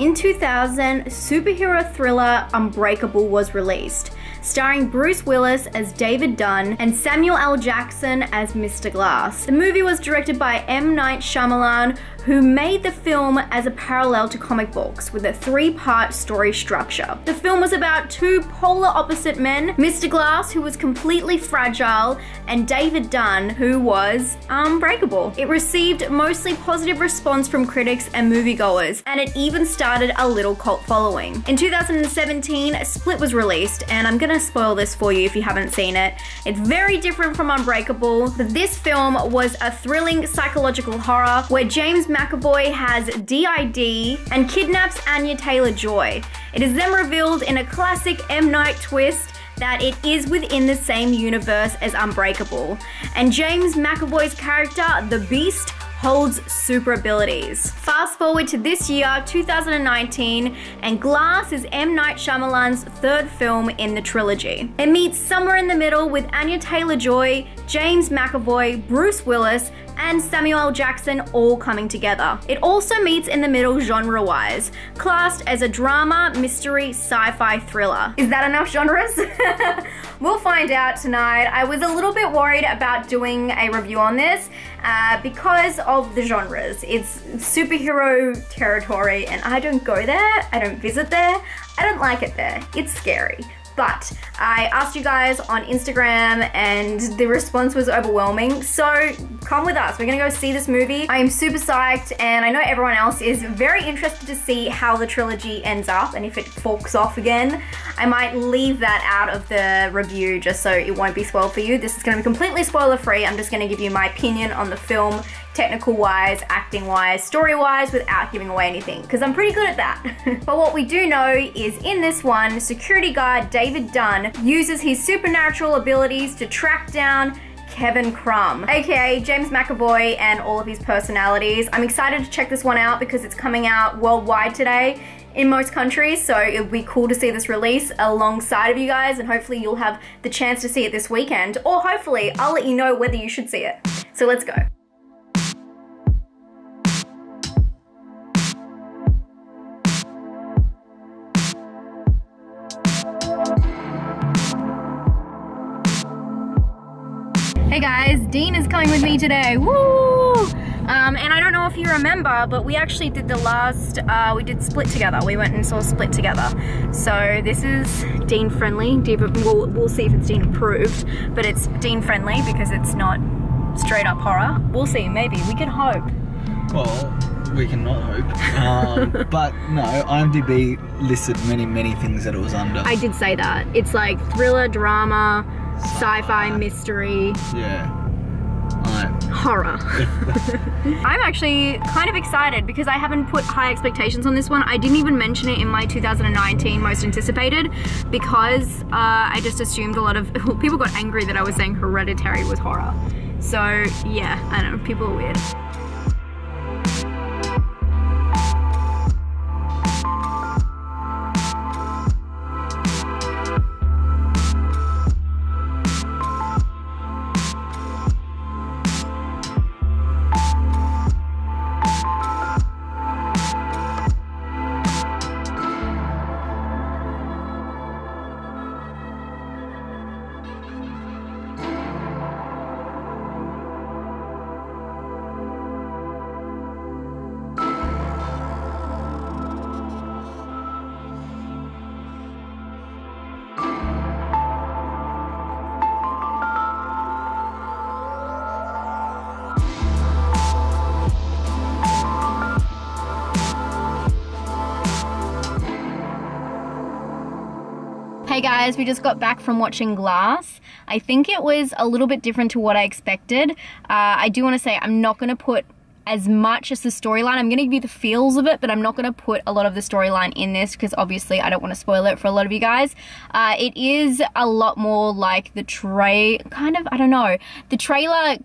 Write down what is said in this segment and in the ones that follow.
In 2000, superhero thriller Unbreakable was released, starring Bruce Willis as David Dunn and Samuel L. Jackson as Mr. Glass. The movie was directed by M.Night Shyamalan, who made the film as a parallel to comic books with a 3-part story structure. The film was about two polar opposite men, Mr. Glass, who was completely fragile, and David Dunn, who was unbreakable. It received mostly positive response from critics and moviegoers, and it even started a little cult following. In 2017, Split was released, and I'm gonna spoil this for you if you haven't seen it. It's very different from Unbreakable, but this film was a thrilling psychological horror where James McAvoy has DID and kidnaps Anya Taylor-Joy. It is then revealed in a classic M.Night twist that it is within the same universe as Unbreakable, and James McAvoy's character, the Beast, holds super abilities. Fast forward to this year, 2019, and Glass is M. Night Shyamalan's third film in the trilogy. It meets somewhere in the middle with Anya Taylor-Joy, James McAvoy, Bruce Willis, and Samuel L. Jackson all coming together. It also meets in the middle genre-wise, classed as a drama, mystery, sci-fi thriller. Is that enough genres? We'll find out tonight. I was a little bit worried about doing a review on this because of the genres. It's superhero territory and I don't go there, I don't visit there, I don't like it there. It's scary. But I asked you guys on Instagram and the response was overwhelming, so come with us. We're gonna go see this movie. I am super psyched, and I know everyone else is very interested to see how the trilogy ends up and if it forks off again. I might leave that out of the review just so it won't be spoiled for you. This is gonna be completely spoiler free. I'm just gonna give you my opinion on the film, technical wise, acting wise, story wise, without giving away anything, because I'm pretty good at that. But what we do know is in this one, security guard David Dunn uses his supernatural abilities to track down Kevin Crumb, aka James McAvoy, and all of his personalities. I'm excited to check this one out because it's coming out worldwide today in most countries, so it would be cool to see this release alongside of you guys, and hopefully you'll have the chance to see it this weekend, or hopefully I'll let you know whether you should see it. So let's go. Hey guys, Dean is coming with me today, woo! And I don't know if you remember, but we actually did the last, we did Split together. We went and saw Split together. So this is Dean friendly. We'll see if it's Dean approved, but it's Dean friendly because it's not straight up horror. We'll see, maybe, we can hope. Well, we can not hope. But no, IMDb listed many things that it was under. I did say that. It's like thriller, drama, sci-fi, mystery. Yeah. Horror. I'm actually kind of excited because I haven't put high expectations on this one. I didn't even mention it in my 2019 most anticipated because I just assumed a lot of people got angry that I was saying Hereditary was horror. So yeah, I don't know, people are weird. Hey guys, we just got back from watching Glass. I think it was a little bit different to what I expected. I do want to say I'm not going to put as much as the storyline. I'm going to give you the feels of it, but I'm not going to put a lot of the storyline in this because obviously I don't want to spoil it for a lot of you guys. It is a lot more like the the trailer,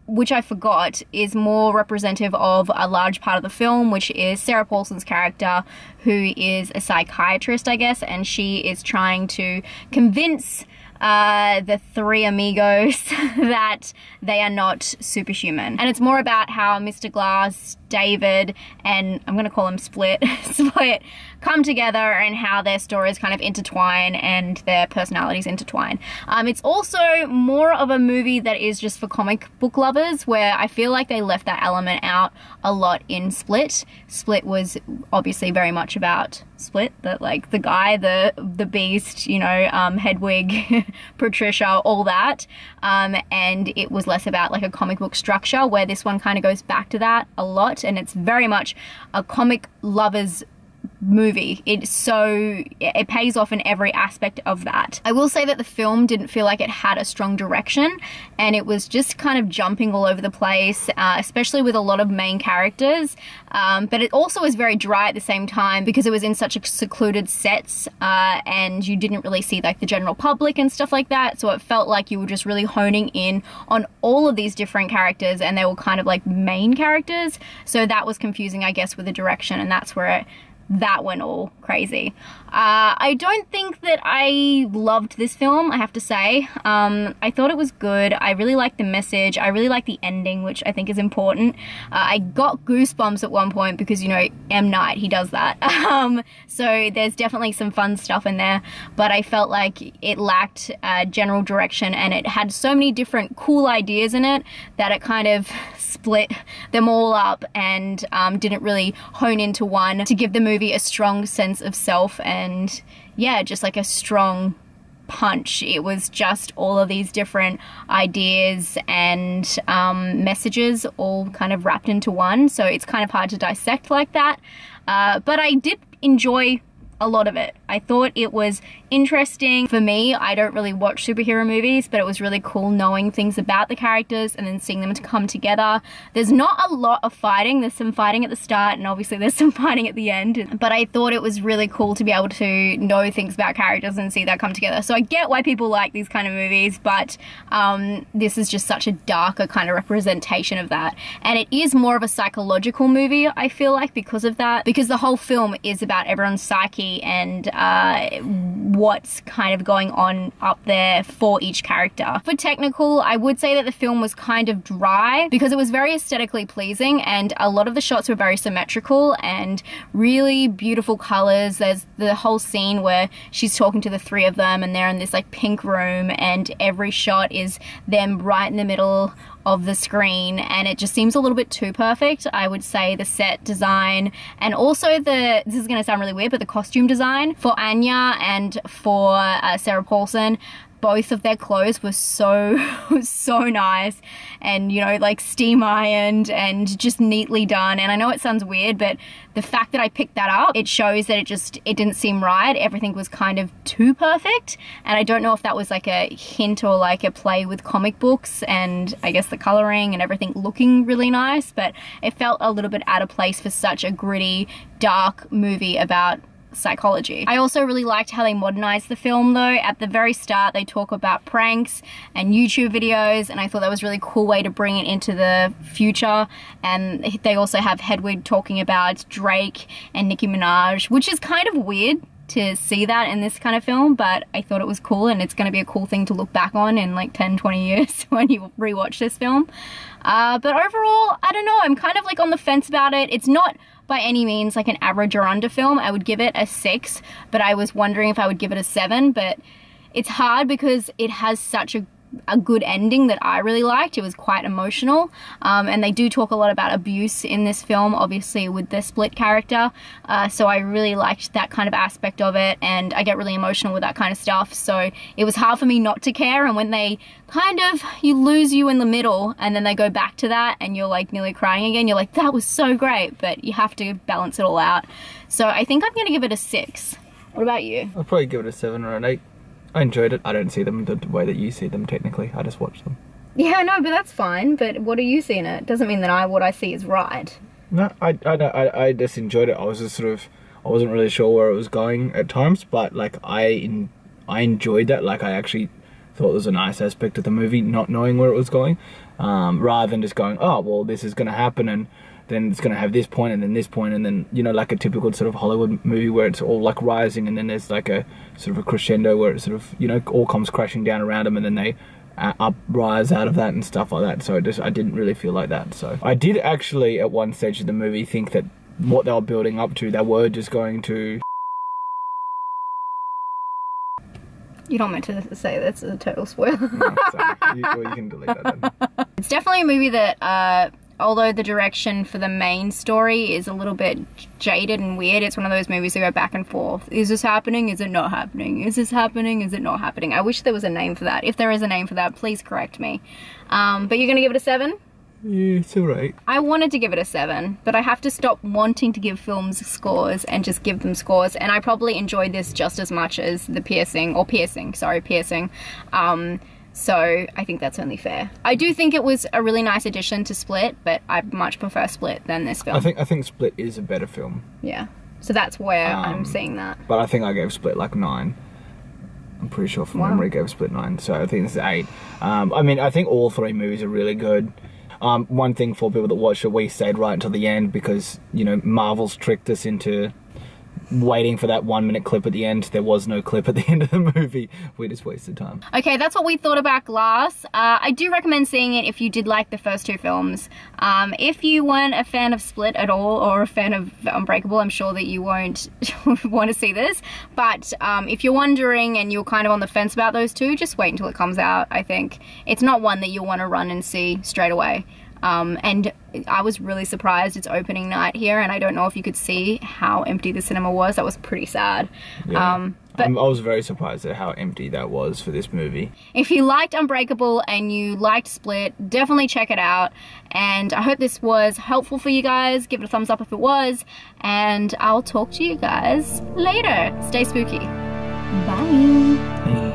which I forgot, is more representative of a large part of the film, which is Sarah Paulson's character, who is a psychiatrist, I guess, and she is trying to convince the three amigos that they are not superhuman. And it's more about how Mr. Glass, David, and I'm gonna call him Split, come together and how their stories kind of intertwine and their personalities intertwine. It's also more of a movie that is just for comic book lovers, where I feel like they left that element out a lot in Split. Split was obviously very much about Split, that like the guy, the beast, you know, Hedwig, Patricia, all that, and it was less about like a comic book structure, where this one kind of goes back to that a lot, and it's very much a comic lover's movie. It pays off in every aspect of that. I will say that the film didn't feel like it had a strong direction, and it was just kind of jumping all over the place, especially with a lot of main characters, but it also was very dry at the same time because it was in such a secluded sets, and you didn't really see like the general public and stuff like that, so it felt like you were just really honing in on all of these different characters, and they were kind of like main characters, so that was confusing, I guess, with the direction, and that's where that went all crazy. I don't think that I loved this film, I have to say. I thought it was good. I really liked the message. I really liked the ending, which I think is important. I got goosebumps at one point because, you know, M.night, he does that. So there's definitely some fun stuff in there, but I felt like it lacked general direction, and it had so many different cool ideas in it that it kind of split them all up and didn't really hone into one to give the movie a strong sense of self and, yeah, just like a strong punch. It was just all of these different ideas and messages all kind of wrapped into one, so it's kind of hard to dissect like that, but I did enjoy a lot of it. I thought it was interesting. For me, I don't really watch superhero movies, but it was really cool knowing things about the characters and then seeing them to come together. There's not a lot of fighting. There's some fighting at the start, and obviously there's some fighting at the end, but I thought it was really cool to be able to know things about characters and see that come together. So I get why people like these kind of movies, but this is just such a darker kind of representation of that. And it is more of a psychological movie, I feel like, because of that, because the whole film is about everyone's psyche and what's kind of going on up there for each character. For technical, I would say that the film was kind of dry because it was very aesthetically pleasing, and a lot of the shots were very symmetrical and really beautiful colors. There's the whole scene where she's talking to the three of them and they're in this like pink room, and every shot is them right in the middle of the screen, and it just seems a little bit too perfect. I would say the set design, and also this is going to sound really weird, but the costume design for Anya and for Sarah Paulson, both of their clothes were so nice, and, you know, like steam ironed and just neatly done. And I know it sounds weird, but the fact that I picked that up, it shows that it didn't seem right. Everything was kind of too perfect, and I don't know if that was like a hint or like a play with comic books and I guess the coloring and everything looking really nice, but it felt a little bit out of place for such a gritty, dark movie about psychology. I also really liked how they modernized the film though. At the very start they talk about pranks and YouTube videos, and I thought that was a really cool way to bring it into the future. And they also have Hedwig talking about Drake and Nicki Minaj, which is kind of weird to see that in this kind of film, but I thought it was cool, and it's going to be a cool thing to look back on in like 10-20 years when you rewatch this film. But overall, I don't know, I'm kind of like on the fence about it. It's not by any means like an average or under film. I would give it a 6, but I was wondering if I would give it a 7, but it's hard because it has such a good ending that I really liked. It was quite emotional, and they do talk a lot about abuse in this film, obviously with the Split character, so I really liked that kind of aspect of it, and I get really emotional with that kind of stuff, so it was hard for me not to care. And when they kind of, you lose you in the middle and then they go back to that and you're like nearly crying again, you're like, that was so great, but you have to balance it all out. So I think I'm gonna give it a 6. What about you? I'll probably give it a 7 or an 8. I enjoyed it. I don't see them the way that you see them technically. I just watch them. Yeah, no, but that's fine. But what do you see in it? Doesn't mean that what I see is right. No, I just enjoyed it. I was just sort of, I wasn't really sure where it was going at times, but like I enjoyed that. Like I actually thought it was a nice aspect of the movie, not knowing where it was going. rather than just going, oh, well, this is going to happen, and then it's going to have this point, and then this point, and then, you know, like a typical sort of Hollywood movie where it's all like rising, and then there's like a sort of a crescendo where it sort of, you know, all comes crashing down around them, and then they uprise out of that and stuff like that. So I didn't really feel like that. So I did actually at one stage of the movie think that what they were building up to, they were just going to... You don't meant to say that's a total spoiler. No, you can delete that then. It's definitely a movie that, although the direction for the main story is a little bit jaded and weird, it's one of those movies that go back and forth. Is this happening? Is it not happening? Is this happening? Is it not happening? I wish there was a name for that. If there is a name for that, please correct me. But you're gonna give it a 7? Yeah, it's alright. I wanted to give it a 7, but I have to stop wanting to give films scores and just give them scores, and I probably enjoyed this just as much as the Piercing. So I think that's only fair. I do think it was a really nice addition to Split, but I much prefer Split than this film. I think Split is a better film. Yeah, so that's where I'm seeing that. But I think I gave Split like 9. I'm pretty sure from memory gave Split 9, so I think it's 8. I mean, I think all 3 movies are really good. One thing for people that watched it, we stayed right until the end because, you know, Marvel's tricked us into waiting for that 1-minute clip at the end. There was no clip at the end of the movie. We just wasted time. Okay, that's what we thought about Glass. I do recommend seeing it if you did like the first 2 films. If you weren't a fan of Split at all or a fan of Unbreakable, I'm sure that you won't want to see this. But if you're wondering and you're kind of on the fence about those 2, just wait until it comes out, I think. It's not one that you'll want to run and see straight away. And I was really surprised it's opening night here, and I don't know if you could see how empty the cinema was. That was pretty sad. Yeah. But I was very surprised at how empty that was for this movie. If you liked Unbreakable and you liked Split, definitely check it out. And I hope this was helpful for you guys. Give it a thumbs up if it was. And I'll talk to you guys later. Stay spooky. Bye.